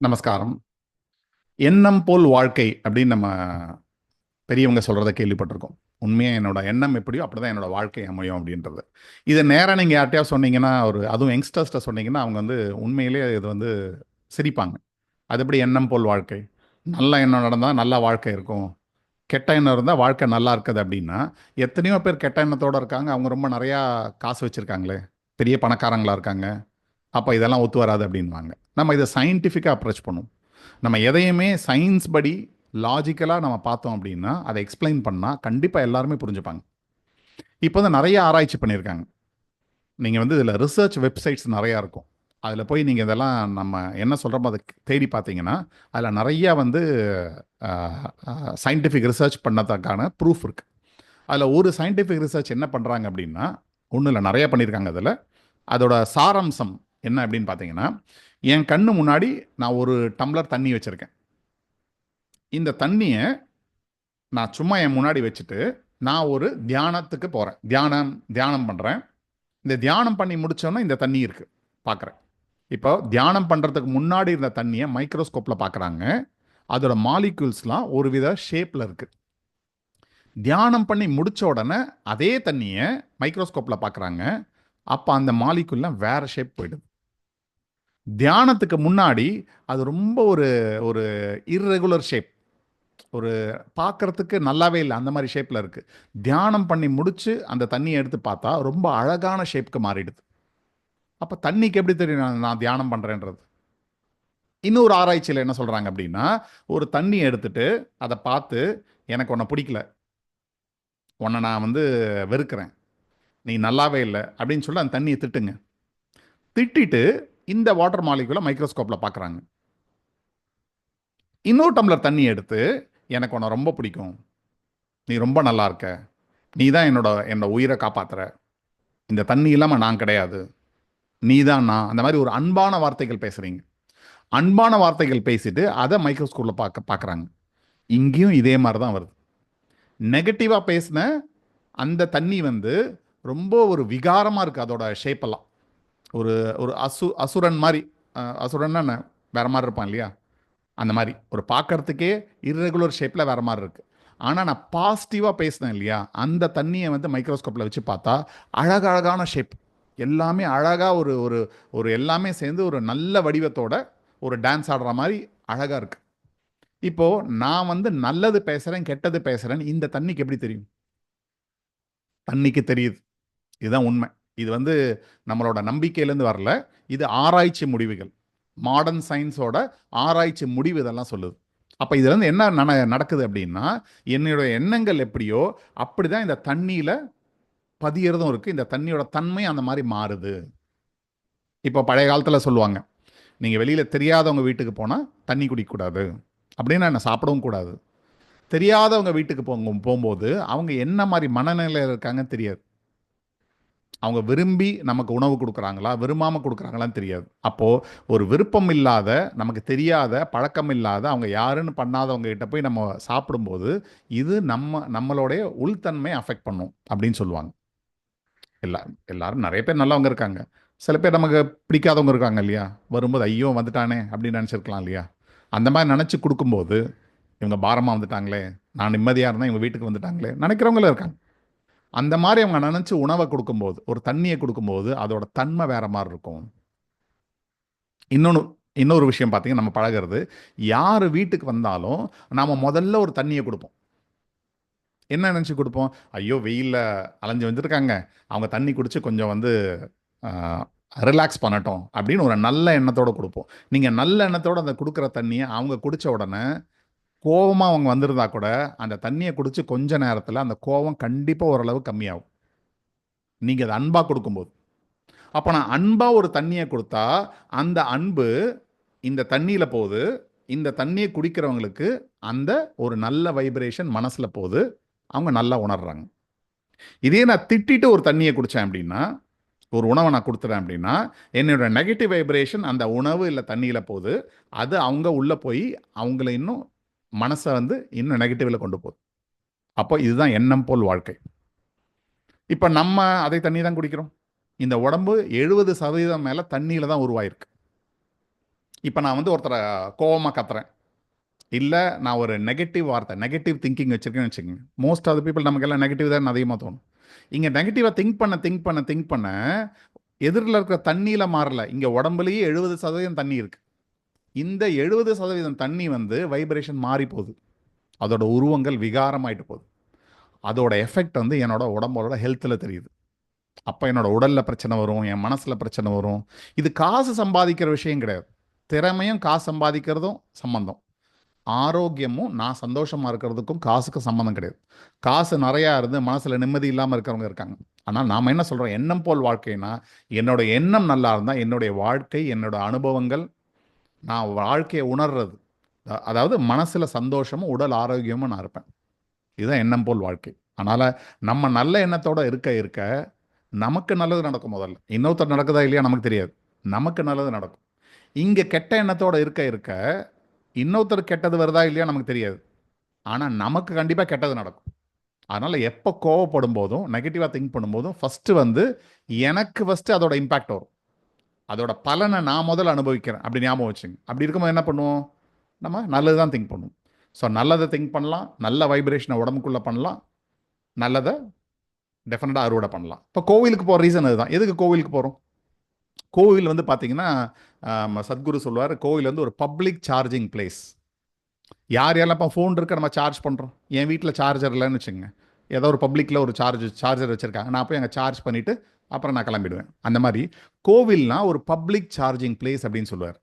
நமஸ்காரம். எண்ணம் போல் வாழ்க்கை அப்படின்னு நம்ம பெரியவங்க சொல்றத கேள்விப்பட்டிருக்கோம். உண்மையா என்னோட எண்ணம் எப்படியோ அப்படிதான் என்னோட வாழ்க்கை அமையும் அப்படின்றது. இதை நேரா நீங்க யார்ட்டயாவது சொன்னீங்கன்னா, அதுவும் யங்ஸ்டர்ஸ்ட்ட சொன்னீங்கன்னா, அவங்க வந்து உண்மையிலேயே இது வந்து சிரிப்பாங்க. அது எப்படி எண்ணம் போல் வாழ்க்கை? நல்ல எண்ணம் நடந்தா நல்ல வாழ்க்கை இருக்கும். கெட்ட எண்ணம் இருந்தா வாழ்க்கை நல்லா இருக்காது அப்படின்னா, எத்தனையோ பேர் கெட்ட எண்ணத்தோட இருக்காங்க. அவங்க ரொம்ப நெறையா காசு வச்சிருக்காங்களே! பெரிய பணக்காரங்களா இருக்காங்க. அப்ப இதெல்லாம் ஒத்து வராது அப்படின்னுவாங்க. நம்ம இத சயின்டிஃபிக்கா அப்ரோச் பண்ணுவோம். நம்ம எதையுமே சயின்ஸ் படி லாஜிக்கலா நம்ம பார்த்தோம் அப்படின்னா, அத எக்ஸ்ப்ளைன் பண்ணா கண்டிப்பா எல்லாருமே புரிஞ்சுப்பாங்க. இப்ப வந்து நெறைய ஆராய்ச்சி பண்ணியிருக்காங்க. நீங்க வந்து இதில ரிசர்ச் வெப்சைட்ஸ் நெறையா இருக்கும். அதில போய் நீங்க இதெல்லாம் நம்ம என்ன சொல்றோமோ அத தேடி பார்த்தீங்கன்னா, அதில நெறையா வந்து அ அ சயின்டிஃபிக் ரிசர்ச் பண்ணதுக்கான ப்ரூஃப் இருக்கு. அதில ஒரு சயின்டிஃபிக் ரிசர்ச் என்ன பண்றாங்க அப்படின்னா, ஒண்ணும் இல்ல நெறைய பண்ணியிருக்காங்க அதில. அதோட சாராம்சம் என்ன அப்படின்னு பார்த்தீங்கன்னா, என் கண்ணு முன்னாடி நான் ஒரு டம்ளர் தண்ணி வச்சிருக்கேன். இந்த தண்ணிய நான் சும்மா என் முன்னாடி வச்சுட்டு, நான் ஒரு தியானத்துக்கு போறேன். தியானம் தியானம் பண்றேன். இந்த தியானம் பண்ணி முடிச்சோனே இந்த தண்ணி இருக்கு. பார்க்குறேன். இப்போ தியானம் பண்றதுக்கு முன்னாடி இருந்த தண்ணிய மைக்ரோஸ்கோப்ல பார்க்குறாங்க. அதோட மாலிக்யூல்ஸ்லாம் ஒரு வித ஷேப்ல இருக்கு. தியானம் பண்ணி முடிச்ச உடனே அதே தண்ணிய மைக்ரோஸ்கோப்ல பார்க்குறாங்க. அப்ப அந்த மாலிக்யூல்லாம் வேற ஷேப் போயிடுது. தியானத்துக்கு முன்னாடி அது ரொம்ப ஒரு ஒரு இர்ரெகுலர் ஷேப். ஒரு பார்க்கறதுக்கு நல்லாவே இல்ல. அந்த மாரி ஷேப்ல இருக்கு. தியானம் பண்ணி முடிச்சு அந்த தண்ணிய எடுத்து பார்த்தா, ரொம்ப அழகான ஷேப்க்கு மாறிடுது. அப்ப தண்ணிக்கு எப்படி தெரியும் நான் நான் தியானம் பண்றேன்றது? இன்னொரு ஆராய்ச்சியில என்ன சொல்றாங்க அப்படின்னா, ஒரு தண்ணிய எடுத்துட்டு, அத பார்த்து, "எனக்கு உன்ன புடிக்கல. உன்ன நான் வந்து வெறுக்கிறேன். நீ நல்லாவே இல்ல." அப்படின்னு சொல்லி அந்த தண்ணிய திட்டுங்க. திட்டிட்டு, இந்த வாட்டர் மாலிக்யூல மைக்ரோஸ்கோப்ல பார்க்குறாங்க. இன்னொரு டம்ளர் தண்ணி எடுத்து, "எனக்கு உன்ன ரொம்ப பிடிக்கும். நீ ரொம்ப நல்லா இருக்க. நீ தான் என்னோட என்னோட உயிர காப்பாத்துற. இந்த தண்ணி இல்லாம நான் கிடையாது. நீ தான் நான்." அந்த மாரி ஒரு அன்பான வார்த்தைகள் பேசுறீங்க. அன்பான வார்த்தைகள் பேசிட்டு, அத மைக்ரோஸ்கோப்ல பார்க்குறாங்க. இங்கேயும் இதே மாரி தான் வருது. நெகட்டிவா பேசின அந்த தண்ணி வந்து ரொம்ப ஒரு விகாரமா இருக்கு அதோட ஷேப் எல்லாம். ஒரு ஒரு அசுரன் மாரி. அசுரன்னா என்ன? வேற மாரி இருப்பான் இல்லையா? அந்த மாரி. ஒரு பார்க்கறதுக்கே இர்ரெகுலர் ஷேப்ல வேற மாரி இருக்கு. ஆனா நான் பாசிட்டிவா பேசினேன் இல்லையா? அந்த தண்ணிய வந்து மைக்ரோஸ்கோப்ல வச்சு பார்த்தா, அழகழகான ஷேப். எல்லாமே அழகா ஒரு ஒரு ஒரு எல்லாமே சேர்ந்து ஒரு நல்ல வடிவத்தோட ஒரு டான்ஸ் ஆடுற மாரி அழகா இருக்கு. இப்போ நான் வந்து நல்லது பேசுறேன், கெட்டது பேசுறேன்னு இந்த தண்ணிக்கு எப்படி தெரியும்? தண்ணிக்கு தெரியுது. இதுதான் உண்மை. இது வந்து நம்மளோட நம்பிக்கையிலேருந்து வரல. இது ஆராய்ச்சி முடிவுகள். மாடர்ன் சயின்ஸோட ஆராய்ச்சி முடிவு இதெல்லாம் சொல்லுது. அப்ப இதுலருந்து என்ன நடக்குது அப்டின்னா, என்னுடைய எண்ணங்கள் எப்படியோ, அப்படிதான் இந்த தண்ணீல பதியறதும் இருக்கு. இந்த தண்ணியோட தன்மை அந்த மாரி மாறுது. இப்போ பழைய காலத்துல சொல்லுவாங்க. நீங்க வெளியில தெரியாதவங்க வீட்டுக்கு போனா தண்ணி குடிக்கக்கூடாது. அப்டின்னா என்ன? சாப்பிடவும் கூடாது. தெரியாதவங்க வீட்டுக்கு போம்போது, அவங்க என்ன மாரி மனநிலையில இருக்காங்கன்னு தெரியாது. அவங்க விரும்பி நமக்கு உணவு குடுக்குறாங்களா? விரும்பாம குடுக்குறாங்களான்னு தெரியாது. அப்போ ஒரு விருப்பம் இல்லாத, நமக்கு தெரியாத, பழக்கம் இல்லாத, அவங்க யாருன்னு பண்ணாதவங்க கிட்ட போய் நம்ம சாப்பிடும்போது, இது நம்மளுடைய உள்தன்மைய அஃபெக்ட் பண்ணும் அப்படின்னு சொல்லுவாங்க. எல்லா எல்லாரும் நெறைய பேர் நல்லவங்க இருக்காங்க. சில பேர் நமக்கு பிடிக்காதவங்க இருக்காங்க இல்லையா? வரும்போது, "ஐயோ! வந்துட்டானே!" அப்படின்னு நெனச்சிருக்கலாம் இல்லையா? அந்த மாரி நெனச்சு குடுக்கும்போது, "இவங்க பாரமா வந்துட்டாங்களே! நான் நிம்மதியா இருந்தேன், இவங்க வீட்டுக்கு வந்துட்டாங்களே!" நெனைக்கிறவங்களும் இருக்காங்க. அந்த மாரி அவங்க நெனச்சு உணவ குடுக்கும்போது, ஒரு தண்ணிய குடுக்கும்போது, அதோட தன்மை வேற மாரி இருக்கும். இன்னொன்னு இன்னொரு விஷயம் பார்த்தீங்கன்னா, நம்ம பழகுறது, யாரு வீட்டுக்கு வந்தாலும், நாம முதல்ல ஒரு தண்ணிய குடுப்போம். என்ன நெனச்சு குடுப்போம்? ஐயோ! வெயில்ல அலைஞ்சு வந்திருக்காங்க. அவங்க தண்ணி குடிச்சு கொஞ்சம் வந்து அ ரிலாக்ஸ் பண்ணட்டும், அப்படின்னு ஒரு நல்ல எண்ணத்தோட குடுப்போம். நீங்க நல்ல எண்ணத்தோட அந்த குடுக்குற தண்ணிய அவங்க குடிச்ச உடனே, கோவமா அவங்க வந்திருந்தா கூட, அந்த தண்ணிய குடிச்சு கொஞ்ச நேரத்தில அந்த கோவம் கண்டிப்பா ஓரளவு கம்மியாகும். நீங்க அத அன்பா குடுக்கும்போது. அப்ப நான் அன்பா ஒரு தண்ணிய குடுத்தா, அந்த அன்பு இந்த தண்ணீல போது. இந்த தண்ணிய குடிக்கிறவங்களுக்கு அந்த ஒரு நல்ல வைப்ரேஷன் மனசுல போது. அவங்க நல்லா உணர்றாங்க. இதே நான் திட்டிட்டு ஒரு தண்ணிய குடிச்சேன் அப்டின்னா, ஒரு உணவ நான் குடுத்துட்டேன் அப்டின்னா, என்னோட நெகட்டிவ் வைப்ரேஷன் அந்த உணவு இல்ல தண்ணீல போது. அது அவங்க உள்ள போய் அவங்கள இன்னும் மனச வந்து இன்னும் நெகட்டிவ்ல கொண்டு போது. அப்போ இதுதான் எண்ணம் போல் வாழ்க்கை. இப்ப நம்ம அதே தண்ணீ தான் குடிக்கிறோம். இந்த உடம்பு 70% மேல தண்ணீல தான் உருவாயிருக்கு. இப்போ நான் வந்து ஒருத்தரை கோவமாக கத்துறேன், இல்லை நான் ஒரு நெகட்டிவ் வார்த்தை நெகட்டிவ் திங்கிங் வச்சுருக்கேன்னு வச்சுக்கோங்க. மோஸ்ட் ஆஃப் த பீப்புள் நமக்கெல்லாம் நெகட்டிவ் தான் அதிகமாக தோணும். இங்கே நெகட்டிவாக திங்க் பண்ண எதிரில் இருக்கிற தண்ணியில் மாறல, இங்கே உடம்புலேயே 70% தண்ணி இருக்குது. இந்த 70% தண்ணி வந்து வைப்ரேஷன் மாறி போகுது, அதோட உருவங்கள் விகாரமாயிட்டு போகுது. அதோட எஃபெக்ட் வந்து என்னோட உடம்போட ஹெல்த்தில் தெரியுது. அப்போ என்னோட உடலில் பிரச்சனை வரும், என் மனசில் பிரச்சனை வரும். இது காசு சம்பாதிக்கிற விஷயம் கிடையாது. திறமையும் காசு சம்பாதிக்கிறதும் சம்பந்தம். ஆரோக்கியமும் நான் சந்தோஷமாக இருக்கிறதுக்கும் காசுக்கும் சம்மந்தம் கிடையாது. காசு நிறையா இருந்து மனசில் நிம்மதி இல்லாமல் இருக்கிறவங்க இருக்காங்க. ஆனால் நாம் என்ன சொல்கிறோம், எண்ணம் போல் வாழ்க்கைனா, என்னோட எண்ணம் நல்லா இருந்தால் என்னுடைய வாழ்க்கை, என்னோட அனுபவங்கள், நான் வாழ்க்கையை உணர்றது, அதாவது மனசில் சந்தோஷமும் உடல் ஆரோக்கியமும் நான் இருப்பேன். இதுதான் எண்ணம் போல் வாழ்க்கை. அதனால் நம்ம நல்ல எண்ணத்தோடு இருக்க இருக்க நமக்கு நல்லது நடக்கும். முதல்ல இன்னொருத்தர் நடக்குதா இல்லையா நமக்கு தெரியாது, நமக்கு நல்லது நடக்கும். இங்கே கெட்ட எண்ணத்தோடு இருக்க இருக்க இன்னொருத்தர் கெட்டது வருதா இல்லையா நமக்கு தெரியாது, ஆனால் நமக்கு கண்டிப்பாக கெட்டது நடக்கும். அதனால் எப்போ கோவப்படும் போதும் நெகட்டிவாக திங்க் பண்ணும்போதும் ஃபஸ்ட்டு வந்து எனக்கு ஃபஸ்ட்டு அதோட இம்பேக்ட் வரும். அதோட பலனை நான் முதல்ல அனுபவிக்கிறேன் அப்படி ஞாபகம் வச்சுங்க. அப்படி இருக்கும்போது என்ன பண்ணுவோம், நம்ம நல்லது தான் திங்க் பண்ணுவோம். ஸோ நல்லதை திங்க் பண்ணலாம், நல்ல வைப்ரேஷனை உடம்புக்குள்ளே பண்ணலாம், நல்லதை டெஃபினட்டாக அறுவடை பண்ணலாம். இப்போ கோவிலுக்கு போகிற ரீசன் அதுதான். எதுக்கு கோவிலுக்கு போகிறோம்? கோவில் வந்து பார்த்தீங்கன்னா சத்குரு சொல்லுவார், கோவில் வந்து ஒரு பப்ளிக் சார்ஜிங் பிளேஸ். யார் யாரெல்லாம் இப்போ ஃபோன் இருக்க நம்ம சார்ஜ் பண்ணுறோம். என் வீட்டில் சார்ஜர் இல்லைன்னு வச்சுங்க, ஏதோ ஒரு பப்ளிக்கில் ஒரு சார்ஜர் வச்சுருக்காங்க, நான் போய் அங்கே சார்ஜ் பண்ணிவிட்டு அப்புறம் நான் கிளம்பிடுவேன். அந்த மாதிரி கோவில்னா ஒரு பப்ளிக் சார்ஜிங் பிளேஸ் அப்படின்னு சொல்லுவார்.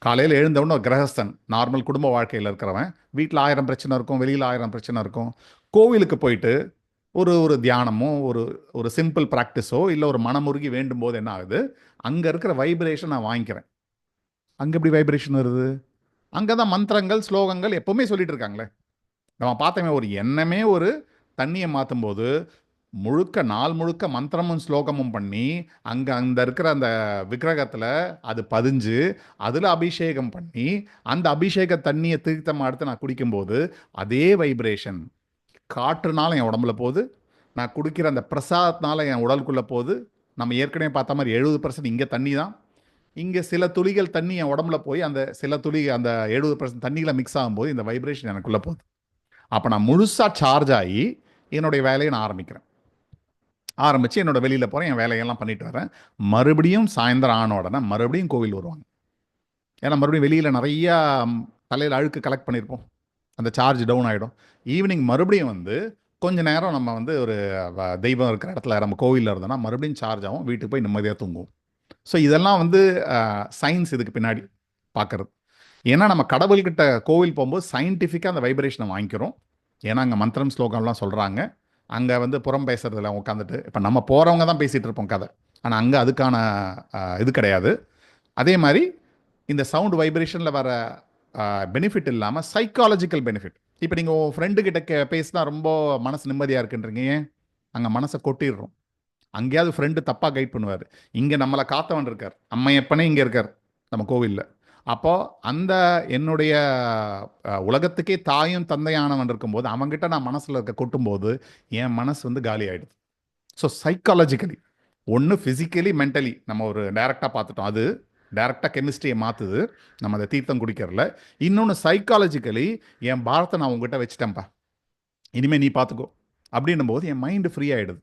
காலையில் எழுந்தவுடனே ஒரு கிரகஸ்தன், நார்மல் குடும்ப வாழ்க்கையில் இருக்கிறவன், வீட்டில் 1000 பிரச்சனை இருக்கும், வெளியில் 1000 பிரச்சனை இருக்கும். கோவிலுக்கு போயிட்டு ஒரு ஒரு தியானமோ ஒரு ஒரு சிம்பிள் ப்ராக்டிஸோ இல்லை ஒரு மனமுருகி வேண்டும் போது என்ன ஆகுது, அங்கே இருக்கிற வைப்ரேஷன் நான் வாங்கிக்கிறேன். அங்கே எப்படி வைப்ரேஷன் வருது? அங்கே தான் மந்திரங்கள் ஸ்லோகங்கள் எப்போவுமே சொல்லிட்டு இருக்காங்களே. நம்ம பார்த்தோமே, ஒரு எண்ணமே ஒரு தண்ணியை மாற்றும் போது முழுக்க நாள் முழுக்க மந்திரமும் ஸ்லோகமும் பண்ணி அங்கே அந்த இருக்கிற அந்த விக்கிரகத்தில் அது பதிஞ்சு அதில் அபிஷேகம் பண்ணி அந்த அபிஷேக தண்ணியை தீர்த்தமாக எடுத்து நான் குடிக்கும்போது அதே வைப்ரேஷன் காற்றுனால என் உடம்புல போகுது, நான் குடிக்கிற அந்த பிரசாதத்தினால என் உடலுக்குள்ளே போகுது. நம்ம ஏற்கனவே பார்த்த மாதிரி 70% இங்கே தண்ணி தான். இங்கே சில துளிகள் தண்ணி என் உடம்புல போய் அந்த சில துளி அந்த 70% தண்ணியில் மிக்ஸ் ஆகும்போது இந்த வைப்ரேஷன் எனக்குள்ளே போகுது. அப்போ நான் முழுசாக சார்ஜ் ஆகி என்னுடைய வேலையை நான் ஆரம்பித்து என்னோடய வெளியில் போகிறேன், என் வேலையெல்லாம் பண்ணிட்டு வரேன். மறுபடியும் சாயந்தரம் ஆன உடனே மறுபடியும் கோவில் வருவாங்க. ஏன்னா மறுபடியும் வெளியில் நிறையா தலையில் அழுக்கு கலெக்ட் பண்ணியிருப்போம், அந்த சார்ஜ் டவுன் ஆகிடும். ஈவினிங் மறுபடியும் வந்து கொஞ்சம் நேரம் நம்ம வந்து ஒரு தெய்வம் இருக்கிற இடத்துல நம்ம கோவிலில் இருந்தோம்னா மறுபடியும் சார்ஜ் ஆகும், வீட்டுக்கு போய் நிம்மதியாக தூங்குவோம். ஸோ இதெல்லாம் வந்து சயின்ஸ் இதுக்கு பின்னாடி பார்க்குறது. ஏன்னா நம்ம கடவுள்கிட்ட கோவில் போகும்போது சயின்டிஃபிக்காக அந்த வைப்ரேஷனை வாங்கிக்கிறோம். ஏன்னா அங்கே மந்திரம் ஸ்லோகம்லாம் சொல்கிறாங்க. அங்கே வந்து புறம் பேசுறதுல உட்காந்துட்டு இப்போ நம்ம போகிறவங்க தான் பேசிகிட்டு இருப்போம் கதை, ஆனால் அங்கே அதுக்கான இது கிடையாது. அதே மாதிரி இந்த சவுண்ட் வைப்ரேஷனில் வர பெனிஃபிட் இல்லாமல் சைக்காலஜிக்கல் பெனிஃபிட். இப்போ நீங்கள் உங்கள் ஃப்ரெண்டுக்கிட்ட பேசினா ரொம்ப மனசு நிம்மதியாக இருக்குன்றீங்க, ஏன்? அங்கே மனசை கொட்டிடுறோம். அங்கேயாவது ஃப்ரெண்டு தப்பாக கைட் பண்ணுவார், இங்கே நம்மளை காத்தவன் இருக்கார், அம்மையப்பனே இங்கே இருக்கார் நம்ம கோவிலில். அப்போது அந்த என்னுடைய உலகத்துக்கே தாயும் தந்தையானவன் இருக்கும்போது அவங்ககிட்ட நான் மனசில் இருக்க கொட்டும்போது என் மனசு வந்து காலி ஆகிடுது. ஸோ சைக்காலஜிக்கலி ஒன்று ஃபிசிக்கலி மென்டலி நம்ம ஒரு டைரெக்டாக பார்த்துட்டோம், அது டைரெக்டாக கெமிஸ்ட்ரியை மாற்றுது நம்ம அதை தீர்த்தம் குடிக்கிறதுல. இன்னொன்று சைக்காலஜிக்கலி என் பாரத்தை நான் உங்ககிட்ட வச்சுட்டேன்ப்பா, இனிமேல் நீ பார்த்துக்கோ அப்படின்னும் போது என் மைண்டு ஃப்ரீ ஆகிடுது.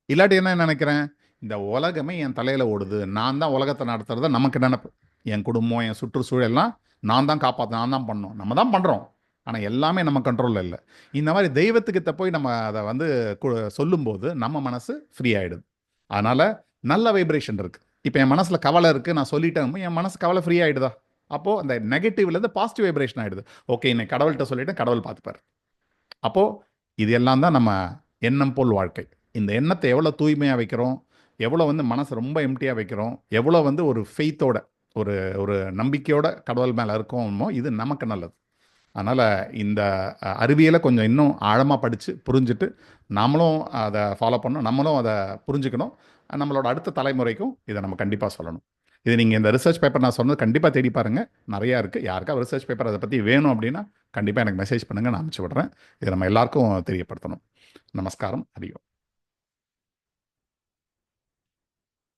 இல்லாட்டி என்ன நினைக்கிறேன், இந்த உலகமே என் தலையில் ஓடுது, நான் தான் உலகத்தை நடத்துறத நமக்கு நினைப்பு. என் குடும்பம், என் சுற்றுச்சூழல்லாம் நான் தான் காப்பாற்ற, நான் தான் பண்ணோம், நம்ம தான் பண்ணுறோம், ஆனால் எல்லாமே நம்ம கண்ட்ரோலில் இல்லை. இந்த மாதிரி தெய்வத்துக்கிட்ட போய் நம்ம அதை வந்து சொல்லும்போது நம்ம மனசு ஃப்ரீ ஆகிடுது. அதனால் நல்ல வைப்ரேஷன் இருக்குது. இப்போ என் மனசில் கவலை இருக்குது, நான் சொல்லிட்டேன், என் மனசு கவலை ஃப்ரீ ஆகிடுதா? அப்போது அந்த நெகட்டிவ்லேருந்து பாசிட்டிவ் வைப்ரேஷன் ஆகிடுது. ஓகே, இன்னைக்கு கடவுள்கிட்ட சொல்லிவிட்டு கடவுள் பார்த்துப்பார். அப்போது இது எல்லாம் தான் நம்ம எண்ணம் போல் வாழ்க்கை. இந்த எண்ணத்தை எவ்வளோ தூய்மையாக வைக்கிறோம், எவ்வளோ வந்து மனசை ரொம்ப எம்டியாக வைக்கிறோம், எவ்வளோ வந்து ஒரு ஃபெய்த்தோட ஒரு ஒரு நம்பிக்கையோட கடவுள் மேலே இருக்கோமோ, இது நமக்கு நல்லது. அதனால் இந்த அறிவியலை கொஞ்சம் இன்னும் ஆழமாக படித்து புரிஞ்சுட்டு நம்மளும் அதை ஃபாலோ பண்ணணும், நம்மளும் அதை புரிஞ்சுக்கணும். நம்மளோட அடுத்த தலைமுறைக்கும் இதை நம்ம கண்டிப்பாக சொல்லணும். இது நீங்கள் இந்த ரிசர்ச் பேப்பர் நான் சொன்னது கண்டிப்பாக தேடி பாருங்கள், நிறையா இருக்குது. யாருக்கா ரிசர்ச் பேப்பர் அதை பற்றி வேணும் அப்படின்னா கண்டிப்பாக எனக்கு மெசேஜ் பண்ணுங்கள், நான் அனுப்பிச்சி விட்றேன். இதை நம்ம எல்லாருக்கும் தெரியப்படுத்தணும். நமஸ்காரம். ஹரி ஓம்.